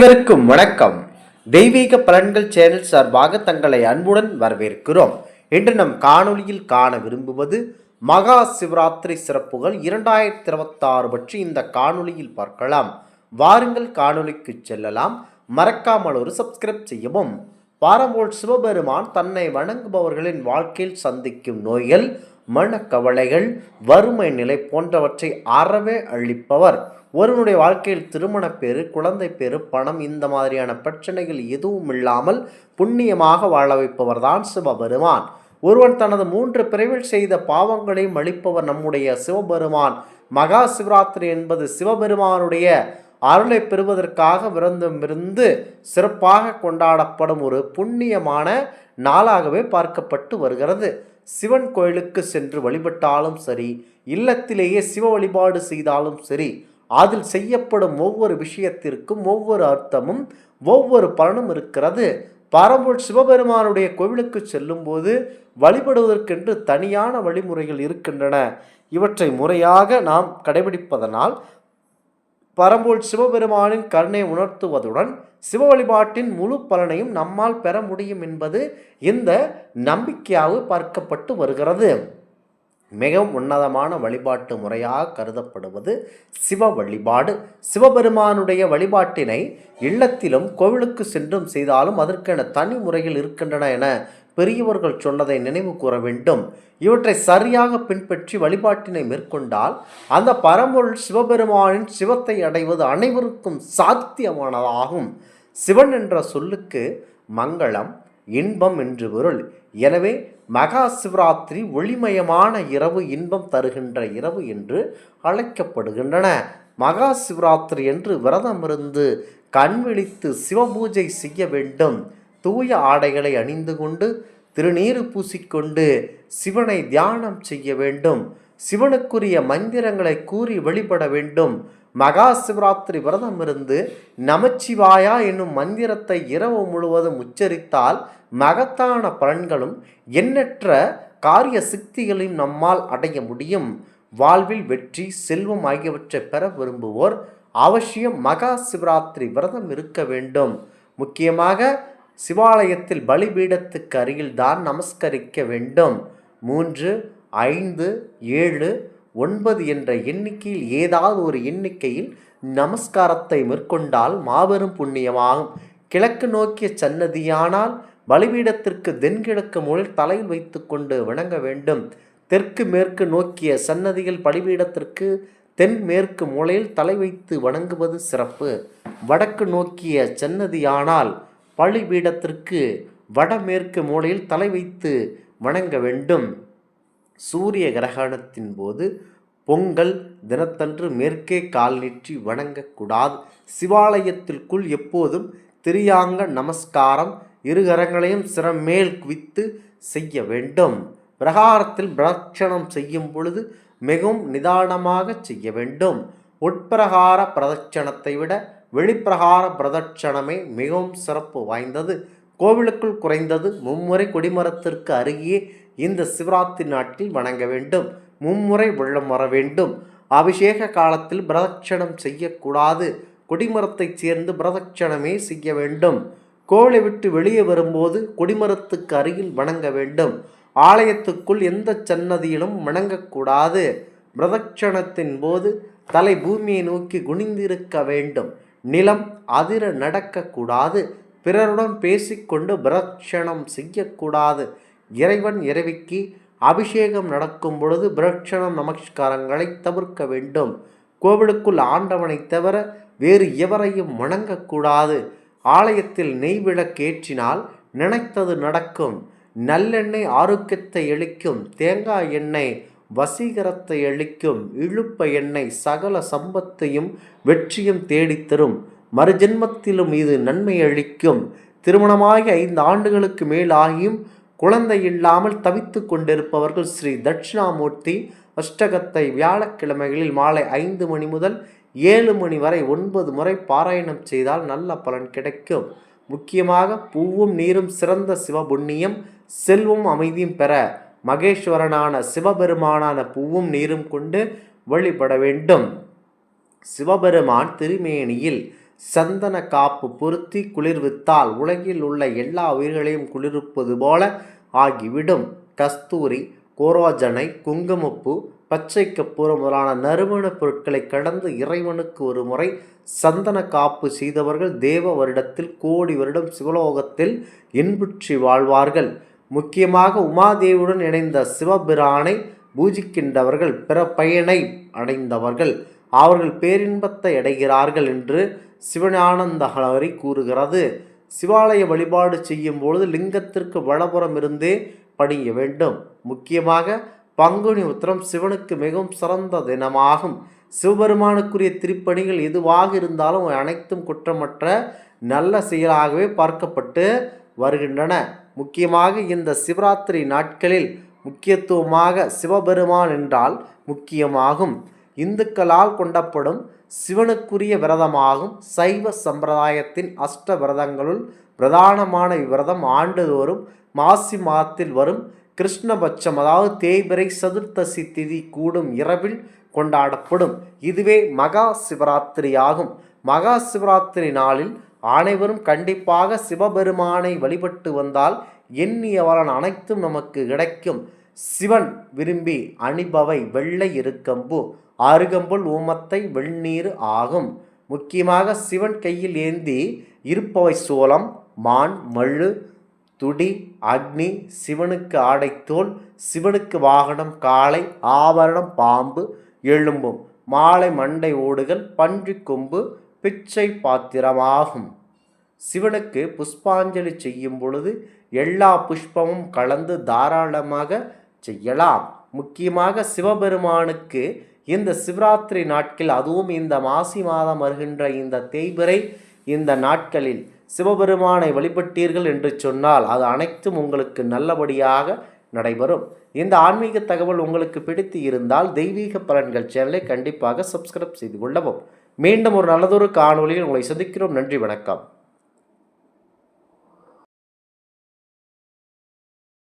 அனைவருக்கும் வணக்கம். தெய்வீக பலன்கள் சேனல் சார்பாக தங்களை அன்புடன் வரவேற்கிறோம். இன்று நம் காணொளியில் காண விரும்புவது மகா சிவராத்திரி சிறப்புகள் 2026 பற்றி இந்த காணொளியில் பார்க்கலாம். வாருங்கள் காணொளிக்கு செல்லலாம். மறக்காமல் ஒரு சப்ஸ்கிரைப் செய்யவும். பாரம்போல் சிவபெருமான் தன்னை வணங்குபவர்களின் வாழ்க்கையில் சந்திக்கும் நோய்கள், மனக்கவலைகள், வறுமை நிலை போன்றவற்றை அறவே அழிப்பவர். ஒருவனுடைய வாழ்க்கையில் திருமண பேரு, குழந்தை பேரு, பணம் இந்த மாதிரியான பிரச்சனைகள் எதுவும் இல்லாமல் புண்ணியமாக வாழ வைப்பவர் தான் சிவபெருமான். ஒருவன் தனது 3 பிறவில் செய்த பாவங்களையும் அளிப்பவர் நம்முடைய சிவபெருமான். மகா சிவராத்திரி என்பது சிவபெருமானுடைய அருளை பெறுவதற்காக விரதமிருந்து சிறப்பாக கொண்டாடப்படும் ஒரு புண்ணியமான நாளாகவே பார்க்கப்பட்டு வருகிறது. சிவன் கோயிலுக்கு சென்று வழிபட்டாலும் சரி, இல்லத்திலேயே சிவ வழிபாடு செய்தாலும் சரி, அதில் செய்யப்படும் ஒவ்வொரு விஷயத்திற்கும் ஒவ்வொரு அர்த்தமும் ஒவ்வொரு பலனும் இருக்கிறது. பரம்பொருள் சிவபெருமானுடைய கோவிலுக்கு செல்லும் போது வழிபடுவதற்கென்று தனியான வழிமுறைகள் இருக்கின்றன. இவற்றை முறையாக நாம் கடைபிடிப்பதனால் பரம்பொருள் சிவபெருமானின் கருணை உணர்த்துவதுடன் சிவ வழிபாட்டின் முழு பலனையும் நம்மால் பெற முடியும் என்பது இந்த நம்பிக்கையாக பார்க்கப்பட்டு வருகிறது. மிகவும் உன்னதமான வழிபாட்டு முறையாக கருதப்படுவது சிவ வழிபாடு. சிவபெருமானுடைய வழிபாட்டினை இல்லத்திலும் கோவிலுக்கு சென்றும் செய்தாலும் அதற்கென தனி முறைகள் இருக்கின்றன என பெரியவர்கள் சொன்னதை நினைவு கூற வேண்டும். இவற்றை சரியாக பின்பற்றி வழிபாட்டினை மேற்கொண்டால் அந்த பரம்பொருள் சிவபெருமானின் சிவத்தை அடைவது அனைவருக்கும் சாத்தியமானதாகும். சிவன் என்ற சொல்லுக்கு மங்களம், இன்பம் என்று பொருள். எனவே மகா சிவராத்திரி ஒளிமயமான இரவு, இன்பம் தருகின்ற இரவு என்று அழைக்கப்படுகின்றன. மகா சிவராத்திரி என்று விரதமிருந்து கண் விழித்து சிவபூஜை செய்ய வேண்டும். தூய ஆடைகளை அணிந்து கொண்டு திருநீறு பூசிக்கொண்டு சிவனை தியானம் செய்ய வேண்டும். சிவனுக்குரிய மந்திரங்களை கூறி வழிபட வேண்டும். மகா சிவராத்திரி விரதம் இருந்து நமச்சிவாயா என்னும் மந்திரத்தை இரவு முழுவதும் உச்சரித்தால் மகத்தான பலன்களும் எண்ணற்ற காரிய சக்திகளையும் நம்மால் அடைய முடியும். வாழ்வில் வெற்றி, செல்வம் ஆகியவற்றை பெற விரும்புவோர் அவசியம் மகா சிவராத்திரி விரதம் இருக்க வேண்டும். முக்கியமாக சிவாலயத்தில் பலிபீடத்துக்கு அருகில் தான் நமஸ்கரிக்க வேண்டும். 3, 5, 7, 9 என்ற எண்ணிக்கையில் ஏதாவது ஒரு எண்ணிக்கையில் நமஸ்காரத்தை மேற்கொண்டால் மாபெரும் புண்ணியமாகும். கிழக்கு நோக்கிய சன்னதியானால் பலிபீடத்திற்கு தென்கிழக்கு மூலையில் தலையில் வைத்து கொண்டு வணங்க வேண்டும். தெற்கு மேற்கு நோக்கிய சன்னதிகள் பலிபீடத்திற்கு தென்மேற்கு மூலையில் தலை வைத்து வணங்குவது சிறப்பு. வடக்கு நோக்கிய சன்னதியானால் பலிபீடத்திற்கு வடமேற்கு மூலையில் தலை வைத்து வணங்க வேண்டும். சூரிய கிரகணத்தின் போது பொங்கல் தினத்தன்று மேற்கே கால் நீட்டி வணங்கக்கூடாது. சிவாலயத்திற்குள் எப்போதும் திரியாங்க நமஸ்காரம் இருகரங்களையும் சிரமேல் குவித்து செய்ய வேண்டும். பிரகாரத்தில் பிரதட்சணம் செய்யும் பொழுது மிகவும் நிதானமாக செய்ய வேண்டும். உட்பிரகார பிரதட்சணத்தை விட வெளிப்பிரகார பிரதட்சணமே மிகவும் சிறப்பு வாய்ந்தது. கோவிலுக்குள் குறைந்தது 3 முறை கொடிமரத்திற்கு அருகே இந்த சிவராத்திரி நாட்டில் வணங்க வேண்டும். 3 முறை வெள்ளம் வர வேண்டும். அபிஷேக காலத்தில் பிரதட்சணம் செய்யக்கூடாது. கொடிமரத்தைச் சேர்ந்து பிரதட்சணமே செய்ய வேண்டும். கோவிலை விட்டு வெளியே வரும்போது கொடிமரத்துக்கு அருகில் வணங்க வேண்டும். ஆலயத்துக்குள் எந்த சன்னதியிலும் வணங்கக்கூடாது. பிரதட்சணத்தின் போது தலை பூமியை நோக்கி குனிந்திருக்க வேண்டும். நிலம் அதிர நடக்கக்கூடாது. பிறருடன் பேசிக்கொண்டு பிரதட்சணம் செய்யக்கூடாது. இறைவன் இறைவிக்கு அபிஷேகம் நடக்கும் பொழுது பிரதட்சணம் நமஸ்காரங்களை தவிர்க்க வேண்டும். கோவிலுக்குள் ஆண்டவனை தவிர வேறு எவரையும் வணங்கக்கூடாது. ஆலயத்தில் நெய் விளக்கேற்றினால் நினைத்தது நடக்கும். நல்லெண்ணெய் ஆரோக்கியத்தை அளிக்கும். தேங்காய் எண்ணெய் வசீகரத்தை அளிக்கும். இழுப்ப எண்ணெய் சகல சம்பத்தையும் வெற்றியும் தேடித்தரும். மறுஜென்மத்திலும் இது நன்மை அளிக்கும். திருமணமாகி 5 ஆண்டுகளுக்கு மேல் ஆகியும் குழந்தை இல்லாமல் தவித்து கொண்டிருப்பவர்கள் ஸ்ரீ தட்சிணாமூர்த்தி அஷ்டகத்தை வியாழக்கிழமைகளில் மாலை 5 மணி முதல் 7 மணி வரை 9 முறை பாராயணம் செய்தால் நல்ல பலன் கிடைக்கும். முக்கியமாக பூவும் நீரும் சிறந்த சிவபுண்ணியம், செல்வம் அமைதியும் பெற மகேஸ்வரனான சிவபெருமானான பூவும் நீரும் கொண்டு வழிபட வேண்டும். சிவபெருமான் திருமேனியில் சந்தன காப்பு பொருத்தி குளிர்வித்தால் உலகில் உள்ள எல்லா உயிர்களையும் குளிர்ப்பது போல ஆகிவிடும். கஸ்தூரி, கோரோஜனை, குங்குமப்பூ, பச்சை கற்பூரம் முதலான நறுமணப் பொருட்களை கடந்து இறைவனுக்கு ஒரு முறை சந்தன காப்பு செய்தவர்கள் தேவ வருடத்தில் கோடி வருடம் சிவலோகத்தில் இன்புற்றி வாழ்வார்கள். முக்கியமாக உமாதேவியுடன் இணைந்த சிவபிரானை பூஜிக்கின்றவர்கள் பிற பயனை அடைந்தவர்கள். அவர்கள் பேரின்பத்தை அடைகிறார்கள் என்று சிவஞானந்தஹரி கூறுகிறது. சிவாலய வழிபாடு செய்யும் பொழுது லிங்கத்திற்கு வலப்புறம் இருந்தே பணிய வேண்டும். முக்கியமாக பங்குனி உத்திரம் சிவனுக்கு மிகவும் சிறந்த தினமாகும். சிவபெருமானுக்குரிய திருப்பணிகள் எதுவாக இருந்தாலும் அனைத்தும் குற்றமற்ற நல்ல செயலாகவே பார்க்கப்பட்டு வருகின்றன. முக்கியமாக இந்த சிவராத்திரி நாட்களில் முக்கியத்துவமாக சிவபெருமான் என்றால் முக்கியமாகும். இந்துக்களால் கொண்டாடப்படும் சிவனுக்குரிய விரதமாகும். சைவ சம்பிரதாயத்தின் அஷ்ட விரதங்களுள் பிரதானமான இவ்விரதம் ஆண்டுதோறும் மாசி மாதத்தில் வரும் கிருஷ்ணபட்சம் அதாவது தேய்பிறை சதுர்த்தசி திதி கூடும் இரவில் கொண்டாடப்படும். இதுவே மகா சிவராத்திரி ஆகும். மகா சிவராத்திரி நாளில் அனைவரும் கண்டிப்பாக சிவபெருமானை வழிபட்டு வந்தால் எண்ணிய பலன் அனைத்தும் நமக்கு கிடைக்கும். சிவன் விரும்பி அணிபவை வெள்ளை இருக்கம்பு, அருகம்புல், ஊமத்தை, வெந்நீர் ஆகும். முக்கியமாக சிவன் கையில் ஏந்தி இருப்பவை சோளம், மான், மழு, துடி, அக்னி, சிவனுக்கு ஆடைத்தோல், சிவனுக்கு வாகனம் காளை, ஆபரணம் பாம்பு, எலும்பும், மாலை மண்டை ஓடுகள், பன்றி கொம்பு, பிச்சை பாத்திரமாகும். சிவனுக்கு புஷ்பாஞ்சலி செய்யும் பொழுது எல்லா புஷ்பமும் கலந்து தாராளமாக செய்யலாம். முக்கியமாக சிவபெருமானுக்கு இந்த சிவராத்திரி நாட்கள் அதுவும் இந்த மாசி மாதம் வருகின்ற இந்த தேய்பிறை இந்த நாட்களில் சிவபெருமானை வழிபட்டீர்கள் என்று சொன்னால் அது அனைத்தும் உங்களுக்கு நல்லபடியாக நடைபெறும். இந்த ஆன்மீக தகவல் உங்களுக்கு பிடித்து இருந்தால் தெய்வீக பலன்கள் சேனலை கண்டிப்பாக சப்ஸ்கிரைப் செய்து கொள்ளவும். மீண்டும் ஒரு நல்லதொரு காணொலியில் உங்களை சந்திக்கிறோம். நன்றி, வணக்கம்.